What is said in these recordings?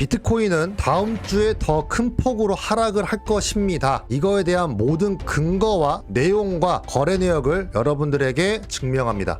비트코인은 다음 주에 더 큰 폭으로 하락을 할 것입니다. 이거에 대한 모든 근거와 내용과 거래 내역을 여러분들에게 증명합니다.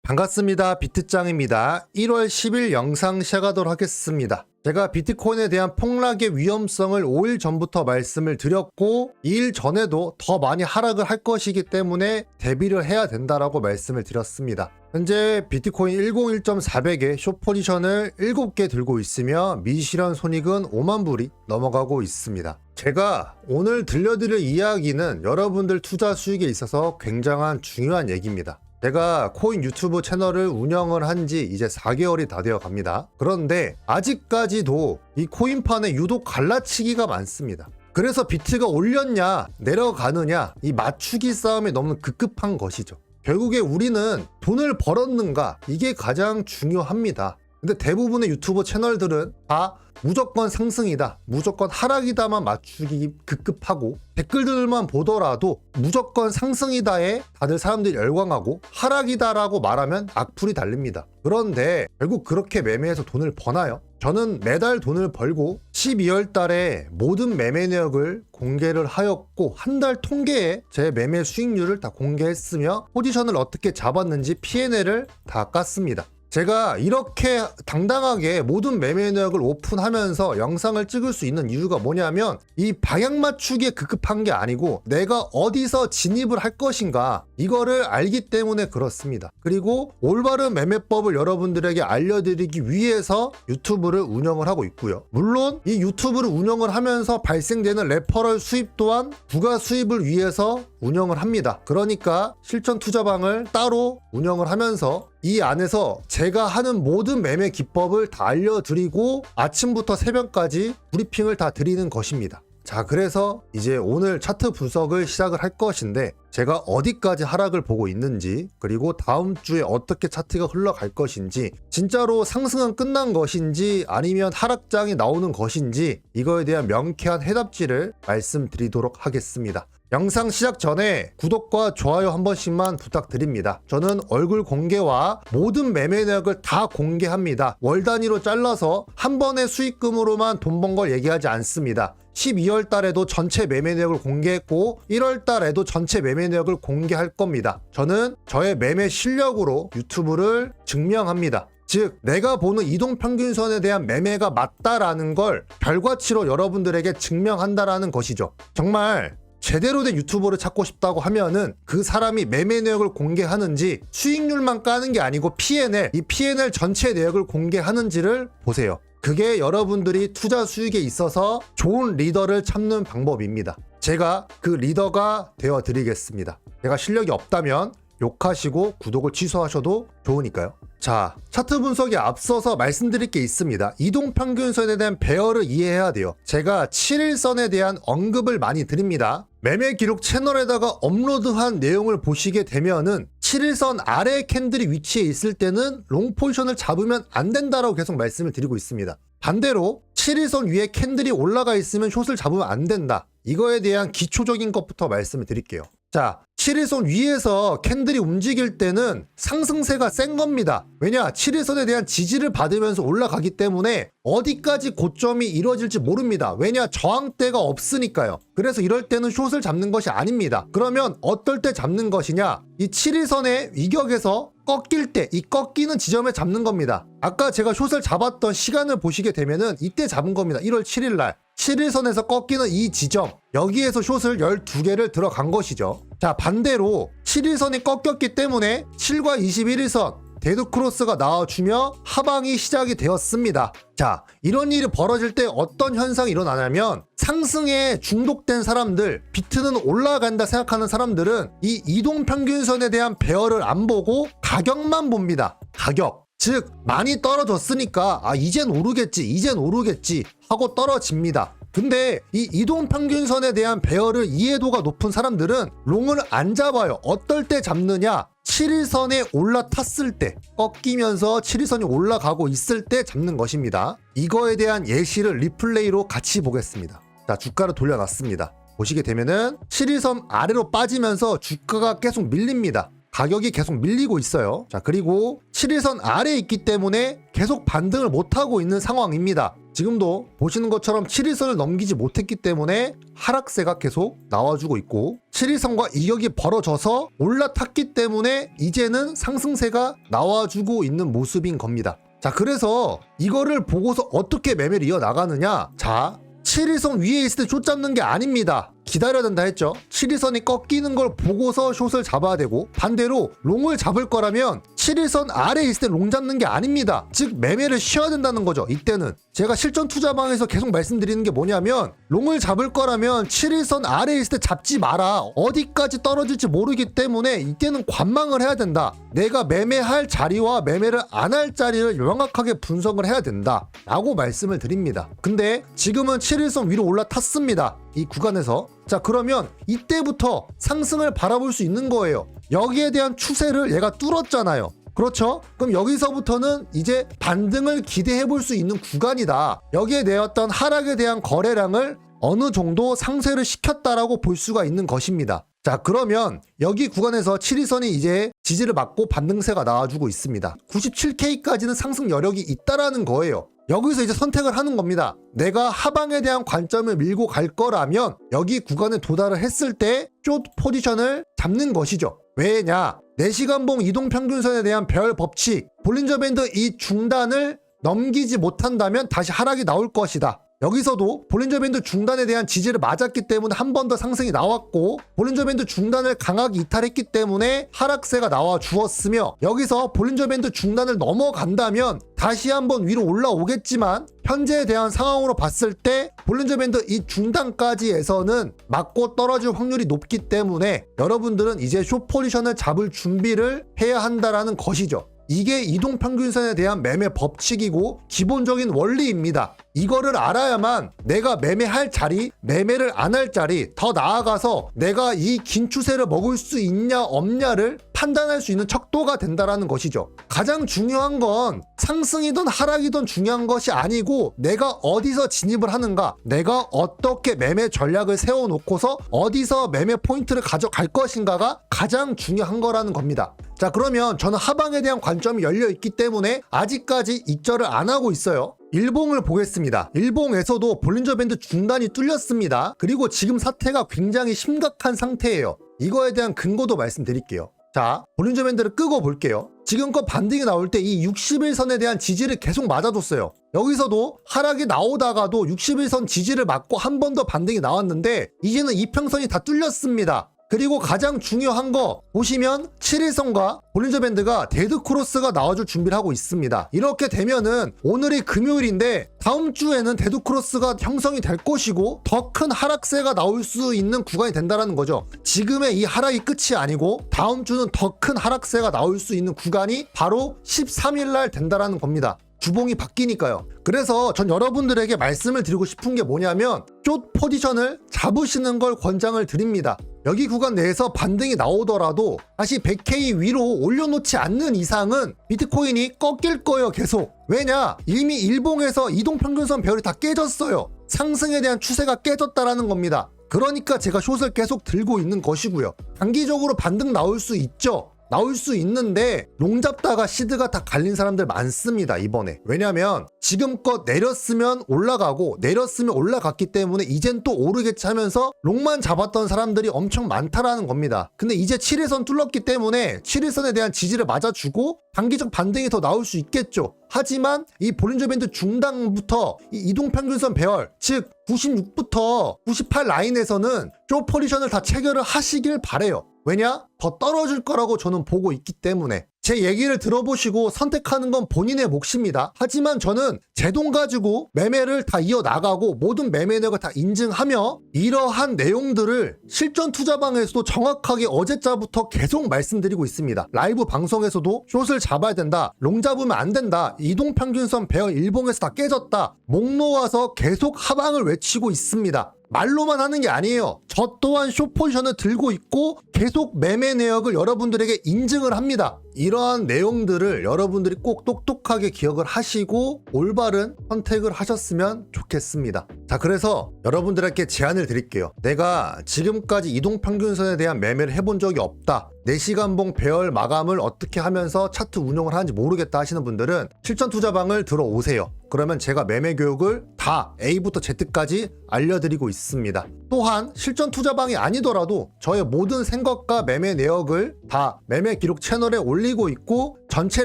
반갑습니다. 비트짱입니다. 1월 10일 영상 시작하도록 하겠습니다. 제가 비트코인에 대한 폭락의 위험성을 5일 전부터 말씀을 드렸고 2일 전에도 더 많이 하락을 할 것이기 때문에 대비를 해야 된다라고 말씀을 드렸습니다. 현재 비트코인 101.400의 숏 포지션을 7개 들고 있으며 미실현 손익은 5만 불이 넘어가고 있습니다. 제가 오늘 들려드릴 이야기는 여러분들 투자 수익에 있어서 굉장한 중요한 얘기입니다. 제가 코인 유튜브 채널을 운영을 한 지 이제 4개월이 다 되어 갑니다. 그런데 아직까지도 이 코인판에 유독 갈라치기가 많습니다. 그래서 비트가 올렸냐 내려가느냐 이 맞추기 싸움이 너무 급급한 것이죠. 결국에 우리는 돈을 벌었는가 이게 가장 중요합니다. 근데 대부분의 유튜버 채널들은 다 무조건 상승이다, 무조건 하락이다만 맞추기 급급하고 댓글들만 보더라도 무조건 상승이다에 다들 사람들이 열광하고 하락이다라고 말하면 악플이 달립니다. 그런데 결국 그렇게 매매해서 돈을 버나요? 저는 매달 돈을 벌고 12월 달에 모든 매매 내역을 공개를 하였고 한 달 통계에 제 매매 수익률을 다 공개했으며 포지션을 어떻게 잡았는지 P&L을 다 깠습니다. 제가 이렇게 당당하게 모든 매매 내역을 오픈하면서 영상을 찍을 수 있는 이유가 뭐냐면 이 방향 맞추기에 급급한 게 아니고 내가 어디서 진입을 할 것인가 이거를 알기 때문에 그렇습니다. 그리고 올바른 매매법을 여러분들에게 알려드리기 위해서 유튜브를 운영을 하고 있고요. 물론 이 유튜브를 운영을 하면서 발생되는 레퍼럴 수입 또한 부가 수입을 위해서 운영을 합니다. 그러니까 실전 투자방을 따로 운영을 하면서 이 안에서 제가 하는 모든 매매 기법을 다 알려드리고 아침부터 새벽까지 브리핑을 다 드리는 것입니다. 자, 그래서 이제 오늘 차트 분석을 시작을 할 것인데 제가 어디까지 하락을 보고 있는지 그리고 다음 주에 어떻게 차트가 흘러갈 것인지 진짜로 상승은 끝난 것인지 아니면 하락장이 나오는 것인지 이거에 대한 명쾌한 해답지를 말씀드리도록 하겠습니다. 영상 시작 전에 구독과 좋아요 한 번씩만 부탁드립니다. 저는 얼굴 공개와 모든 매매 내역을 다 공개합니다. 월 단위로 잘라서 한 번의 수익금으로만 돈 번 걸 얘기하지 않습니다. 12월 달에도 전체 매매 내역을 공개했고 1월 달에도 전체 매매 내역을 공개할 겁니다. 저는 저의 매매 실력으로 유튜브를 증명합니다. 즉 내가 보는 이동평균선에 대한 매매가 맞다라는 걸 결과치로 여러분들에게 증명한다라는 것이죠. 정말 제대로 된 유튜버를 찾고 싶다고 하면은 그 사람이 매매 내역을 공개하는지 수익률만 까는 게 아니고 P&L, 이 P&L 전체 내역을 공개하는지를 보세요. 그게 여러분들이 투자 수익에 있어서 좋은 리더를 찾는 방법입니다. 제가 그 리더가 되어 드리겠습니다. 제가 실력이 없다면 욕하시고 구독을 취소하셔도 좋으니까요. 자, 차트 분석에 앞서서 말씀드릴 게 있습니다. 이동평균선에 대한 배열을 이해해야 돼요. 제가 7일선에 대한 언급을 많이 드립니다. 매매 기록 채널에다가 업로드한 내용을 보시게 되면은 7일선 아래 캔들이 위치해 있을 때는 롱 포지션을 잡으면 안 된다라고 계속 말씀을 드리고 있습니다. 반대로 7일선 위에 캔들이 올라가 있으면 숏을 잡으면 안 된다. 이거에 대한 기초적인 것부터 말씀을 드릴게요. 자, 7일선 위에서 캔들이 움직일 때는 상승세가 센 겁니다. 왜냐? 7일선에 대한 지지를 받으면서 올라가기 때문에 어디까지 고점이 이루어질지 모릅니다. 왜냐? 저항대가 없으니까요. 그래서 이럴 때는 숏을 잡는 것이 아닙니다. 그러면 어떨 때 잡는 것이냐? 이 7일선의 위격에서 꺾일 때, 이 꺾이는 지점에 잡는 겁니다. 아까 제가 숏을 잡았던 시간을 보시게 되면은 이때 잡은 겁니다. 1월 7일 날. 7일선에서 꺾이는 이 지점, 여기에서 숏을 12개를 들어간 것이죠. 자, 반대로 7일선이 꺾였기 때문에 7과 21일선 데드크로스가 나와주며 하방이 시작이 되었습니다. 자, 이런 일이 벌어질 때 어떤 현상이 일어나냐면 상승에 중독된 사람들, 비트는 올라간다 생각하는 사람들은 이 이동평균선에 대한 배열을 안 보고 가격만 봅니다. 가격. 즉 많이 떨어졌으니까 이젠 오르겠지 하고 떨어집니다. 근데 이 이동평균선에 대한 배열을 이해도가 높은 사람들은 롱을 안 잡아요. 어떨 때 잡느냐? 7일선에 올라탔을 때, 꺾이면서 7일선이 올라가고 있을 때 잡는 것입니다. 이거에 대한 예시를 리플레이로 같이 보겠습니다. 자, 주가를 돌려놨습니다. 보시게 되면은 7일선 아래로 빠지면서 주가가 계속 밀립니다. 가격이 계속 밀리고 있어요. 자, 그리고 7일선 아래에 있기 때문에 계속 반등을 못하고 있는 상황입니다. 지금도 보시는 것처럼 7일선을 넘기지 못했기 때문에 하락세가 계속 나와주고 있고 7일선과 이격이 벌어져서 올라탔기 때문에 이제는 상승세가 나와주고 있는 모습인 겁니다. 자, 그래서 이거를 보고서 어떻게 매매를 이어나가느냐. 자, 7일선 위에 있을 때 숏 잡는 게 아닙니다. 기다려야 된다 했죠. 7일선이 꺾이는 걸 보고서 숏을 잡아야 되고, 반대로 롱을 잡을 거라면 7일선 아래에 있을 때 롱 잡는 게 아닙니다. 즉 매매를 쉬어야 된다는 거죠. 이때는 제가 실전 투자방에서 계속 말씀드리는 게 뭐냐면, 롱을 잡을 거라면 7일선 아래에 있을 때 잡지 마라. 어디까지 떨어질지 모르기 때문에 이때는 관망을 해야 된다. 내가 매매할 자리와 매매를 안 할 자리를 명확하게 분석을 해야 된다 라고 말씀을 드립니다. 근데 지금은 7일선 위로 올라탔습니다. 이 구간에서. 자, 그러면 이때부터 상승을 바라볼 수 있는 거예요. 여기에 대한 추세를 얘가 뚫었잖아요. 그렇죠? 그럼 여기서부터는 이제 반등을 기대해 볼 수 있는 구간이다. 여기에 내었던 하락에 대한 거래량을 어느 정도 상쇄를 시켰다라고 볼 수가 있는 것입니다. 자, 그러면 여기 구간에서 7일선이 이제 지지를 받고 반등세가 나와주고 있습니다. 97K까지는 상승 여력이 있다라는 거예요. 여기서 이제 선택을 하는 겁니다. 내가 하방에 대한 관점을 밀고 갈 거라면 여기 구간에 도달을 했을 때 숏 포지션을 잡는 것이죠. 왜냐? 4시간봉 이동평균선에 대한 별 법칙, 볼린저 밴드 이 중단을 넘기지 못한다면 다시 하락이 나올 것이다. 여기서도 볼린저 밴드 중단에 대한 지지를 맞았기 때문에 한 번 더 상승이 나왔고, 볼린저 밴드 중단을 강하게 이탈했기 때문에 하락세가 나와 주었으며, 여기서 볼린저 밴드 중단을 넘어간다면 다시 한번 위로 올라오겠지만 현재에 대한 상황으로 봤을 때 볼린저 밴드 이 중단까지에서는 맞고 떨어질 확률이 높기 때문에 여러분들은 이제 숏 포지션을 잡을 준비를 해야 한다라는 것이죠. 이게 이동평균선에 대한 매매 법칙이고 기본적인 원리입니다. 이거를 알아야만 내가 매매할 자리, 매매를 안 할 자리, 더 나아가서 내가 이 긴 추세를 먹을 수 있냐 없냐를 판단할 수 있는 척도가 된다라는 것이죠. 가장 중요한 건 상승이든 하락이든 중요한 것이 아니고 내가 어디서 진입을 하는가, 내가 어떻게 매매 전략을 세워놓고서 어디서 매매 포인트를 가져갈 것인가가 가장 중요한 거라는 겁니다. 자, 그러면 저는 하방에 대한 관점이 열려있기 때문에 아직까지 익절을 안 하고 있어요. 일봉을 보겠습니다. 일봉에서도 볼린저 밴드 중단이 뚫렸습니다. 그리고 지금 사태가 굉장히 심각한 상태예요. 이거에 대한 근거도 말씀드릴게요. 자, 볼린저 밴드를 끄고 볼게요. 지금껏 반등이 나올 때 이 60일선에 대한 지지를 계속 맞아줬어요. 여기서도 하락이 나오다가도 60일선 지지를 맞고 한 번 더 반등이 나왔는데 이제는 이평선이 다 뚫렸습니다. 그리고 가장 중요한 거 보시면 7일선과 볼린저 밴드가 데드 크로스가 나와줄 준비를 하고 있습니다. 이렇게 되면은 오늘이 금요일인데 다음 주에는 데드 크로스가 형성이 될 것이고 더 큰 하락세가 나올 수 있는 구간이 된다는 거죠. 지금의 이 하락이 끝이 아니고 다음 주는 더 큰 하락세가 나올 수 있는 구간이 바로 13일 날 된다는 겁니다. 주봉이 바뀌니까요. 그래서 전 여러분들에게 말씀을 드리고 싶은 게 뭐냐면 숏 포지션을 잡으시는 걸 권장을 드립니다. 여기 구간 내에서 반등이 나오더라도 다시 100K 위로 올려놓지 않는 이상은 비트코인이 꺾일 거예요. 계속. 왜냐? 이미 일봉에서 이동평균선 배열이 다 깨졌어요. 상승에 대한 추세가 깨졌다라는 겁니다. 그러니까 제가 숏을 계속 들고 있는 것이고요. 단기적으로 반등 나올 수 있죠. 나올 수 있는데 롱 잡다가 시드가 다 갈린 사람들 많습니다. 이번에. 왜냐면 지금껏 내렸으면 올라가고 내렸으면 올라갔기 때문에 이젠 또 오르겠지 하면서 롱만 잡았던 사람들이 엄청 많다라는 겁니다. 근데 이제 7일선 뚫렸기 때문에 7일선에 대한 지지를 맞아주고 단기적 반등이 더 나올 수 있겠죠. 하지만 이 볼린저 밴드 중단부터 이 이동평균선 배열, 즉 96부터 98 라인에서는 숏 포지션을 다 체결을 하시길 바래요. 왜냐? 더 떨어질 거라고 저는 보고 있기 때문에. 제 얘기를 들어보시고 선택하는 건 본인의 몫입니다. 하지만 저는 제 돈 가지고 매매를 다 이어나가고 모든 매매 내역을 다 인증하며 이러한 내용들을 실전 투자방에서도 정확하게 어제자부터 계속 말씀드리고 있습니다. 라이브 방송에서도 숏을 잡아야 된다, 롱 잡으면 안 된다, 이동평균선 배열 일봉에서 다 깨졌다, 목 놓아서 계속 하방을 외치고 있습니다. 말로만 하는 게 아니에요. 저 또한 숏 포지션을 들고 있고 계속 매매 내역을 여러분들에게 인증을 합니다. 이러한 내용들을 여러분들이 꼭 똑똑하게 기억을 하시고 올바른 선택을 하셨으면 좋겠습니다. 자, 자, 그래서 여러분들에게 제안을 드릴게요. 내가 지금까지 이동평균선에 대한 매매를 해본 적이 없다. 4시간봉 배열 마감을 어떻게 하면서 차트 운용을 하는지 모르겠다 하시는 분들은 실전투자방을 들어오세요. 그러면 제가 매매 교육을 다 A부터 Z까지 알려드리고 있습니다. 또한 실전투자방이 아니더라도 저의 모든 생각과 매매 내역을 다 매매 기록 채널에 올리고 있고 전체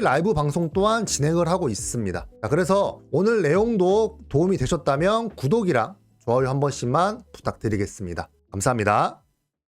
라이브 방송 또한 진행을 하고 있습니다. 자, 그래서 오늘 내용도 도움이 되셨다면 구독이랑 좋아요 한 번씩만 부탁드리겠습니다. 감사합니다.